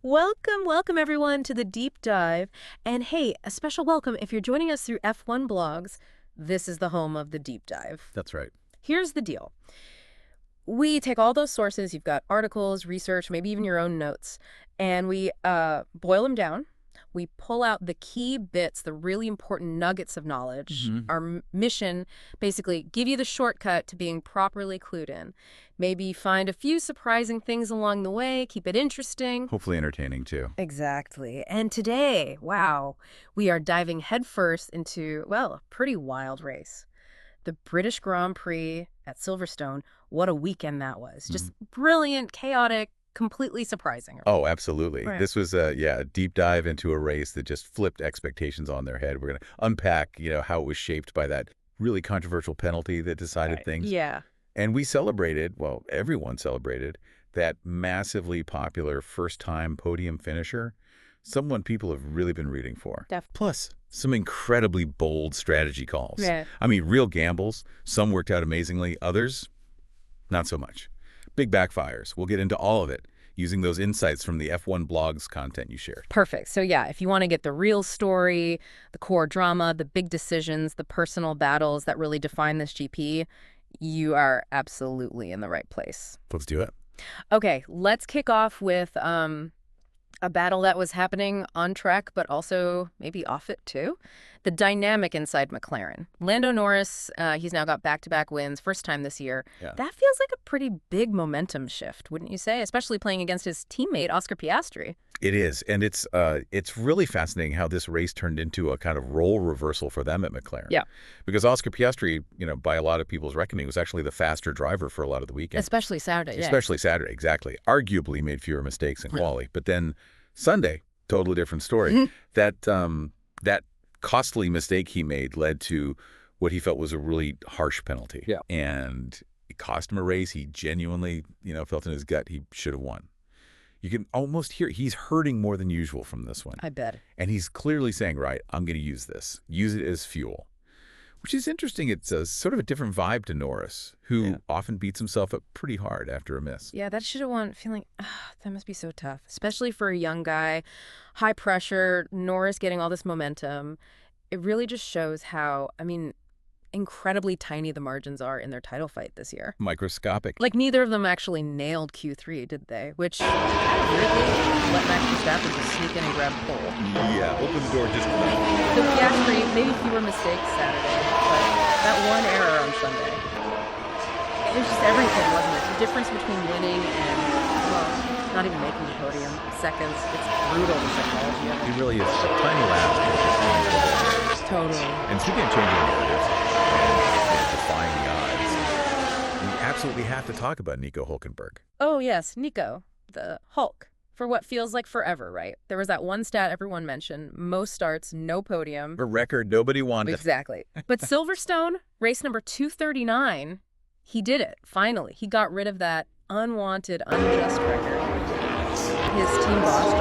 Welcome everyone to the deep dive. And hey, a special welcome if you're joining us through F1 blogs. This is the home of the deep dive. That's right. Here's the deal. We take all those sources, you've got articles, research, maybe even your own notes, and we boil them down. We pull out the key bits, the really important nuggets of knowledge. Our mission, basically, give you the shortcut to being properly clued in. Maybe find a few surprising things along the way, keep it interesting. Hopefully entertaining, too. Exactly. And today, wow, we are diving headfirst into, well, a pretty wild race. The British Grand Prix at Silverstone. What a weekend that was. Just brilliant, chaotic, completely surprising. Oh, absolutely. Right. This was a deep dive into a race that just flipped expectations on their head. We're going to unpack, how it was shaped by that really controversial penalty that decided things. Yeah. And we celebrated, well, everyone celebrated, that massively popular first-time podium finisher, someone people have really been rooting for. Plus, some incredibly bold strategy calls. Yeah. I mean, real gambles. Some worked out amazingly. Others, not so much. Big backfires. We'll get into all of it using those insights from the F1 blogs content you shared. Perfect. So yeah, if you want to get the real story, the core drama, the big decisions, the personal battles that really define this GP, you are absolutely in the right place. Let's do it. Okay, let's kick off with a battle that was happening on track, but also maybe off it too. The dynamic inside McLaren. Lando Norris, he's now got back-to-back wins, first time this year. Yeah. That feels like a pretty big momentum shift, wouldn't you say? Especially playing against his teammate, Oscar Piastri. It is, and it's really fascinating how this race turned into a kind of role reversal for them at McLaren. Yeah. Because Oscar Piastri, by a lot of people's reckoning, was actually the faster driver for a lot of the weekend. Especially Saturday, yeah. Especially Saturday, exactly. Arguably made fewer mistakes in quali. But then Sunday, totally different story. That costly mistake he made led to what he felt was a really harsh penalty. Yeah. And it cost him a race. He genuinely, felt in his gut he should have won. You can almost hear he's hurting more than usual from this one. I bet. And he's clearly saying, right, I'm going to use this. Use it as fuel. Which is interesting. It's a sort of a different vibe to Norris, who often beats himself up pretty hard after a miss. Yeah, that should have won. Feeling, that must be so tough, especially for a young guy. High pressure, Norris getting all this momentum. It really just shows how, incredibly tiny the margins are in their title fight this year. Microscopic. Like, neither of them actually nailed Q3, did they? Which, weirdly, let Max Verstappen just sneak in and grab pole. Yeah, open the door just enough. So Piastri, maybe fewer mistakes Saturday, but that one error on Sunday. It was just everything, wasn't it? The difference between winning and, well, not even making the podium. Seconds. It's brutal, the psychology of it. He really is a tiny lap. Totally. And speaking of changing narratives and defying the odds, we absolutely have to talk about Nico Hulkenberg. Oh, yes, Nico, the Hulk. For what feels like forever, right? There was that one stat everyone mentioned. Most starts, no podium. A record nobody wanted. Exactly. But Silverstone, race number 239, he did it, finally. He got rid of that unwanted, unjust record. His team boss,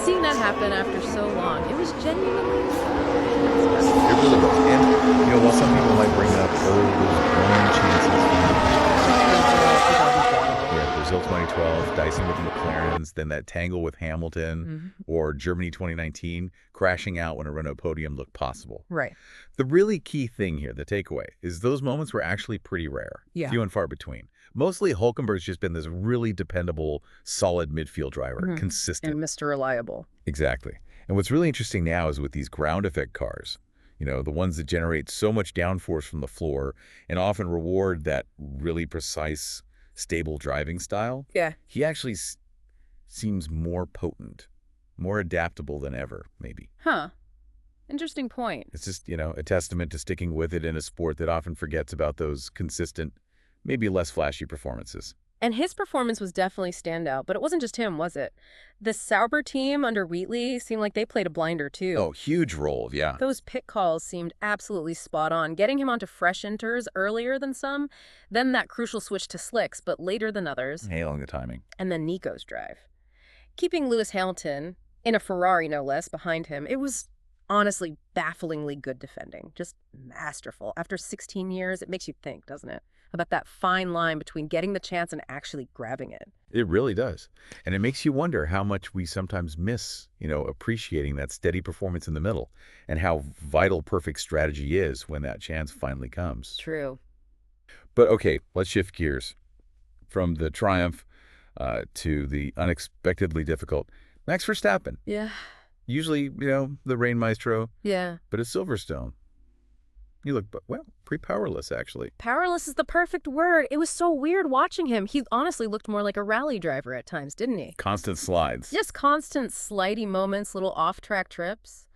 seeing that happen after so long, it was genuinely It really was. And, while some people might bring up, those one chances. Yeah, Brazil 2012, dicing with the McLarens, then that tangle with Hamilton, or Germany 2019, crashing out when a Renault podium looked possible. Right. The really key thing here, the takeaway, is those moments were actually pretty rare. Yeah. Few and far between. Mostly, Hulkenberg's just been this really dependable, solid midfield driver, consistent. And Mr. Reliable. Exactly. And what's really interesting now is with these ground effect cars, the ones that generate so much downforce from the floor and often reward that really precise, stable driving style. Yeah. He actually seems more potent, more adaptable than ever, maybe. Huh. Interesting point. It's just, a testament to sticking with it in a sport that often forgets about those consistent, maybe less flashy performances. And his performance was definitely standout, but it wasn't just him, was it? The Sauber team under Wheatley seemed like they played a blinder, too. Oh, huge role, yeah. Those pit calls seemed absolutely spot on, getting him onto fresh inters earlier than some, then that crucial switch to slicks, but later than others. Nailing the timing. And then Nico's drive. Keeping Lewis Hamilton, in a Ferrari no less, behind him, it was honestly bafflingly good defending. Just masterful. After 16 years, it makes you think, doesn't it? about that fine line between getting the chance and actually grabbing it. It really does. And it makes you wonder how much we sometimes miss, appreciating that steady performance in the middle and how vital perfect strategy is when that chance finally comes. True. But okay, let's shift gears from the triumph to the unexpectedly difficult. Max Verstappen. Yeah. Usually, the rain maestro. Yeah. But at Silverstone, you look, well, pretty powerless, actually. Powerless is the perfect word. It was so weird watching him. He honestly looked more like a rally driver at times, didn't he? Constant slides. Just constant slidey moments, little off-track trips.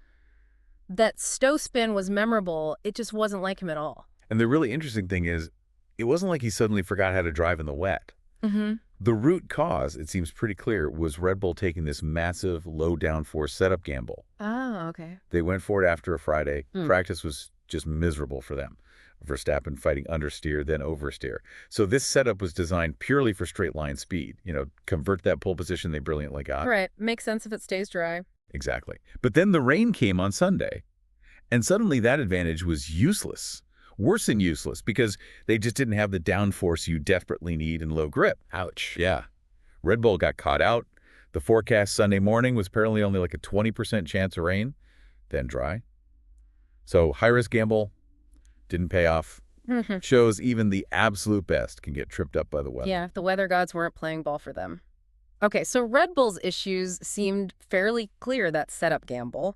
That stow spin was memorable. It just wasn't like him at all. And the really interesting thing is, it wasn't like he suddenly forgot how to drive in the wet. Mm-hmm. The root cause, it seems pretty clear, was Red Bull taking this massive low-downforce setup gamble. Oh, okay. They went for it after a Friday. Practice was just miserable for them. Verstappen fighting understeer, then oversteer. So this setup was designed purely for straight line speed. Convert that pole position they brilliantly got. Right. Makes sense if it stays dry. Exactly. But then the rain came on Sunday, and suddenly that advantage was useless. Worse than useless, because they just didn't have the downforce you desperately need in low grip. Ouch. Yeah. Red Bull got caught out. The forecast Sunday morning was apparently only like a 20% chance of rain, then dry. So high-risk gamble didn't pay off. Shows even the absolute best can get tripped up by the weather. Yeah, the weather gods weren't playing ball for them. Okay, so Red Bull's issues seemed fairly clear, that setup gamble.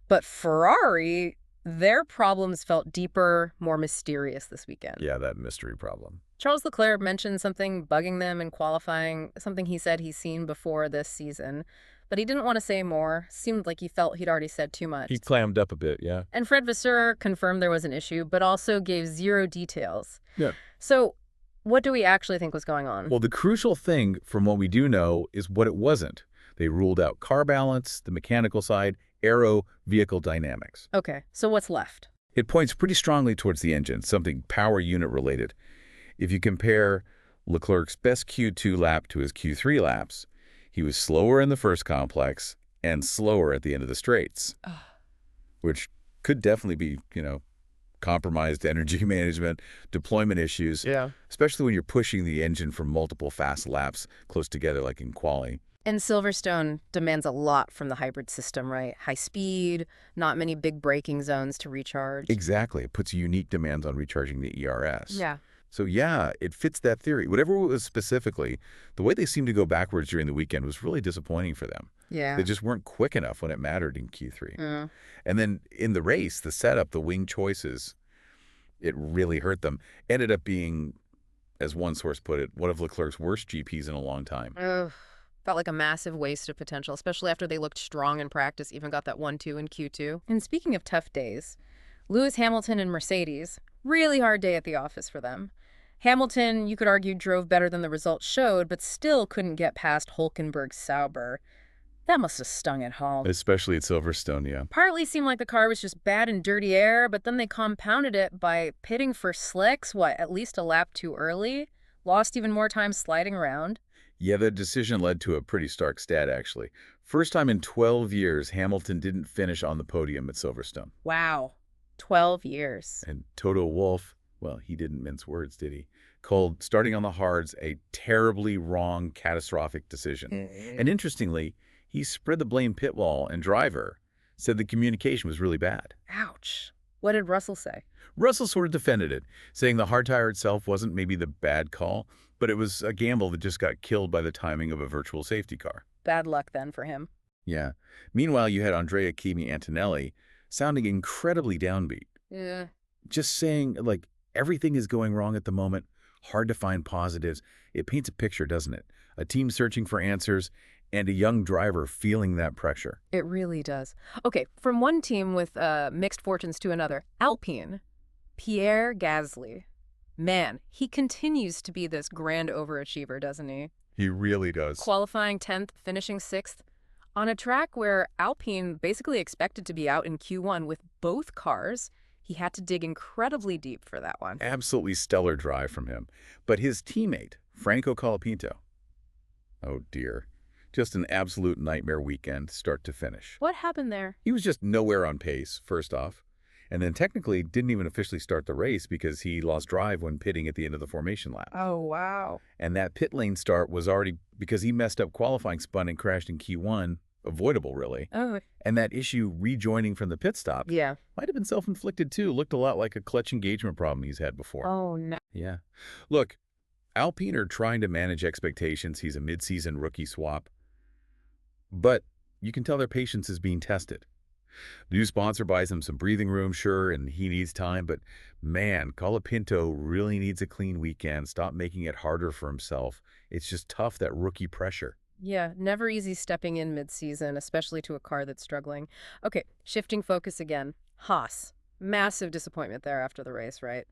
But Ferrari, their problems felt deeper, more mysterious this weekend. Yeah, that mystery problem. Charles Leclerc mentioned something bugging them in qualifying, something he said he's seen before this season. But he didn't want to say more. Seemed like he felt he'd already said too much. He clammed up a bit, yeah. And Fred Vasseur confirmed there was an issue, but also gave zero details. Yeah. So what do we actually think was going on? Well, the crucial thing from what we do know is what it wasn't. They ruled out car balance, the mechanical side, aero, vehicle dynamics. Okay, so what's left? It points pretty strongly towards the engine, something power unit related. If you compare Leclerc's best Q2 lap to his Q3 laps, he was slower in the first complex and slower at the end of the straights, which could definitely be, compromised energy management, deployment issues, especially when you're pushing the engine for multiple fast laps close together like in quali. And Silverstone demands a lot from the hybrid system, right? High speed, not many big braking zones to recharge. Exactly. It puts unique demands on recharging the ERS. Yeah. So yeah, it fits that theory. Whatever it was specifically, the way they seemed to go backwards during the weekend was really disappointing for them. Yeah. They just weren't quick enough when it mattered in Q3. Mm. And then in the race, the setup, the wing choices, it really hurt them. Ended up being, as one source put it, one of Leclerc's worst GPs in a long time. Ugh. Felt like a massive waste of potential, especially after they looked strong in practice, even got that 1-2 in Q2. And speaking of tough days, Lewis Hamilton and Mercedes, really hard day at the office for them. Hamilton, you could argue, drove better than the results showed, but still couldn't get past Hulkenberg's Sauber. That must have stung at home. Especially at Silverstone, yeah. Partly seemed like the car was just bad in dirty air, but then they compounded it by pitting for slicks, at least a lap too early? Lost even more time sliding around? Yeah, the decision led to a pretty stark stat, actually. First time in 12 years, Hamilton didn't finish on the podium at Silverstone. Wow. 12 years. And Toto Wolff, well, he didn't mince words, did he? Called starting on the hards a terribly wrong, catastrophic decision. And interestingly, he spread the blame pit wall and driver, said the communication was really bad. Ouch. What did Russell say? Russell sort of defended it, saying the hard tire itself wasn't maybe the bad call, but it was a gamble that just got killed by the timing of a virtual safety car. Bad luck then for him. Yeah. Meanwhile, you had Andrea Kimi Antonelli sounding incredibly downbeat. Yeah. Just saying, like, everything is going wrong at the moment, hard to find positives. It paints a picture, doesn't it? A team searching for answers and a young driver feeling that pressure. It really does. Okay, from one team with mixed fortunes to another, Alpine, Pierre Gasly. Man, he continues to be this grand overachiever, doesn't he? He really does. Qualifying 10th, finishing 6th. On a track where Alpine basically expected to be out in Q1 with both cars, he had to dig incredibly deep for that one. Absolutely stellar drive from him. But his teammate, Franco Colapinto, oh dear, just an absolute nightmare weekend, start to finish. What happened there? He was just nowhere on pace, first off. And then technically didn't even officially start the race because he lost drive when pitting at the end of the formation lap. Oh, wow. And that pit lane start was already, because he messed up qualifying spun and crashed in Q1, avoidable really. Oh. And that issue rejoining from the pit stop might have been self-inflicted too. Looked a lot like a clutch engagement problem he's had before. Oh, no. Yeah. Look, Alpine are trying to manage expectations. He's a mid-season rookie swap. But you can tell their patience is being tested. New sponsor buys him some breathing room, sure, and he needs time, but man, Colapinto really needs a clean weekend. Stop making it harder for himself. It's just tough, that rookie pressure. Yeah, never easy stepping in mid-season, especially to a car that's struggling. Okay, shifting focus again. Haas. Massive disappointment there after the race, right?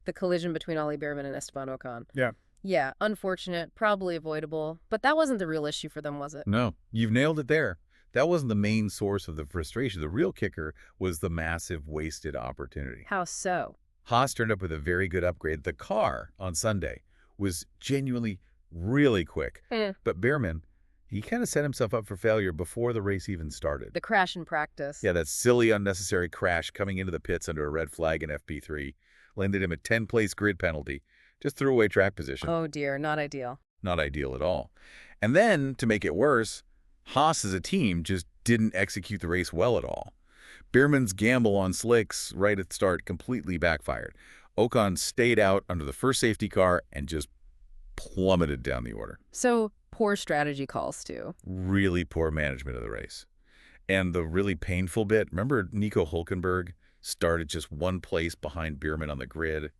The collision between Ollie Bearman and Esteban Ocon. Yeah. Yeah, unfortunate, probably avoidable, but that wasn't the real issue for them, was it? No, you've nailed it there. That wasn't the main source of the frustration. The real kicker was the massive wasted opportunity. How so? Haas turned up with a very good upgrade. The car on Sunday was genuinely really quick. But Bearman, he kind of set himself up for failure before the race even started. The crash in practice. Yeah, that silly, unnecessary crash coming into the pits under a red flag in FP3 landed him a 10-place grid penalty. Just threw away track position. Oh dear, not ideal. Not ideal at all. And then, to make it worse, Haas as a team just didn't execute the race well at all. Bearman's gamble on slicks right at the start completely backfired. Ocon stayed out under the first safety car and just plummeted down the order. So, poor strategy calls too. Really poor management of the race. And the really painful bit, remember Nico Hulkenberg started just one place behind Bearman on the grid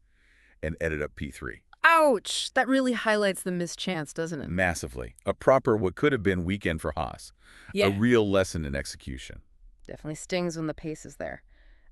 and ended up P3. Ouch! That really highlights the missed chance, doesn't it? Massively. A proper, what could have been weekend for Haas. Yeah. A real lesson in execution. Definitely stings when the pace is there.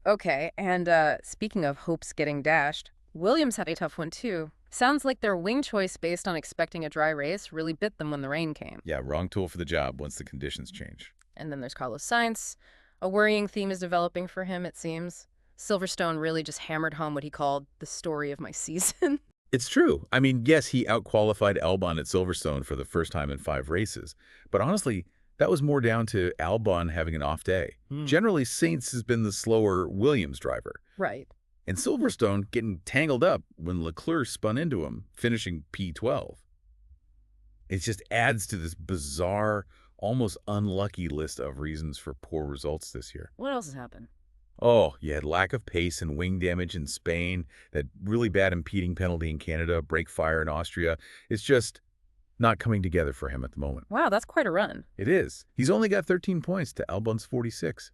Okay, and speaking of hopes getting dashed, Williams had a tough one too. Sounds like their wing choice based on expecting a dry race really bit them when the rain came. Yeah, wrong tool for the job once the conditions change. And then there's Carlos Sainz. A worrying theme is developing for him, it seems. Silverstone really just hammered home what he called the story of my season. It's true. I mean, yes, he outqualified Albon at Silverstone for the first time in 5 races. But honestly, that was more down to Albon having an off day. Generally, Sainz has been the slower Williams driver. Right. And Silverstone getting tangled up when Leclerc spun into him, finishing P12. It just adds to this bizarre, almost unlucky list of reasons for poor results this year. What else has happened? Oh, you had lack of pace and wing damage in Spain, that really bad impeding penalty in Canada, brake fire in Austria. It's just not coming together for him at the moment. Wow, that's quite a run. It is. He's only got 13 points to Albon's 46.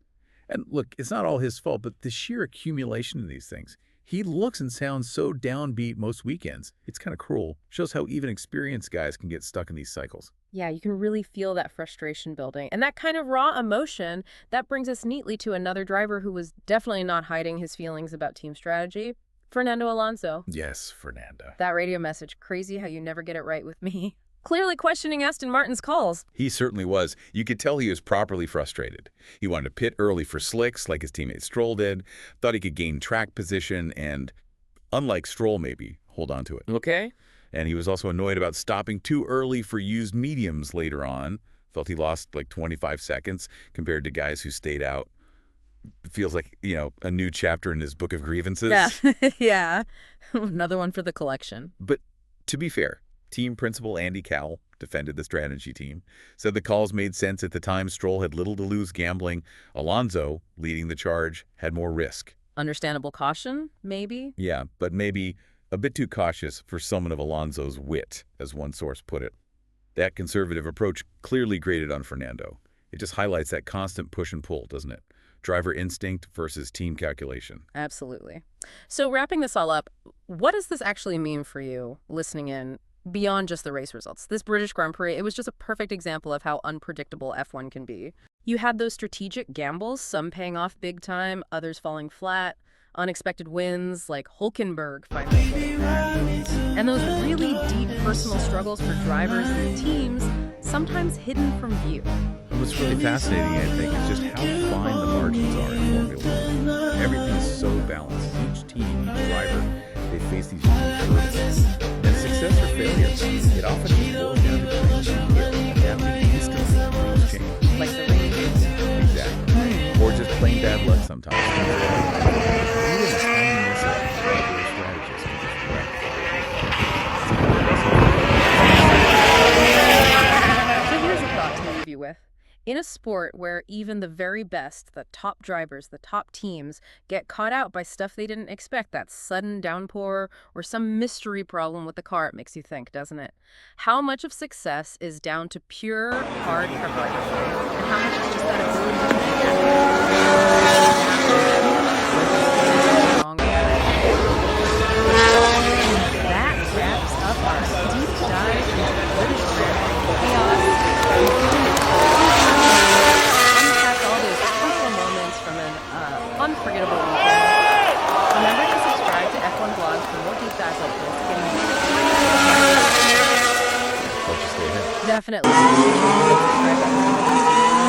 And look, it's not all his fault, but the sheer accumulation of these things. He looks and sounds so downbeat most weekends. It's kind of cruel. Shows how even experienced guys can get stuck in these cycles. Yeah, you can really feel that frustration building. And that kind of raw emotion, that brings us neatly to another driver who was definitely not hiding his feelings about team strategy. Fernando Alonso. Yes, Fernando. That radio message, crazy how you never get it right with me. Clearly questioning Aston Martin's calls. He certainly was. You could tell he was properly frustrated. He wanted to pit early for slicks like his teammate Stroll did, thought he could gain track position and, unlike Stroll maybe, hold on to it. Okay. And he was also annoyed about stopping too early for used mediums later on. Felt he lost like 25 seconds compared to guys who stayed out. It feels like, you know, a new chapter in his book of grievances. Yeah. Yeah. Another one for the collection. But to be fair, team principal Andy Cowell defended the strategy team, said the calls made sense at the time. Stroll had little to lose gambling. Alonso, leading the charge, had more risk. Understandable caution, maybe? Yeah, but maybe a bit too cautious for someone of Alonso's wit, as one source put it. That conservative approach clearly grated on Fernando. It just highlights that constant push and pull, doesn't it? Driver instinct versus team calculation. Absolutely. So wrapping this all up, what does this actually mean for you, listening in, beyond just the race results? This British Grand Prix, it was just a perfect example of how unpredictable F1 can be. You had those strategic gambles, some paying off big time, others falling flat, unexpected wins like Hulkenberg finally getting back, and those really deep personal struggles for drivers and teams, sometimes hidden from view. What's really fascinating, I think, is just how fine the margins are in Formula 1. Everything's so balanced. Each team, each driver, they face these huge hurdles. And success or failure, it often just boils down to adapting instantly to rules change. Like the rain. Exactly. Or just plain bad luck sometimes. In a sport where even the very best, the top drivers, the top teams, get caught out by stuff they didn't expect, that sudden downpour or some mystery problem with the car, it makes you think, doesn't it? How much of success is down to pure hard preparation, and how much is just that ability to That wraps up our deep dive into British Grand Prix chaos. Unpack all those crucial moments from an unforgettable weekend. Remember to subscribe to F1 Blogs for more deep dives like this. Hope you stay here. Definitely. Subscribe button.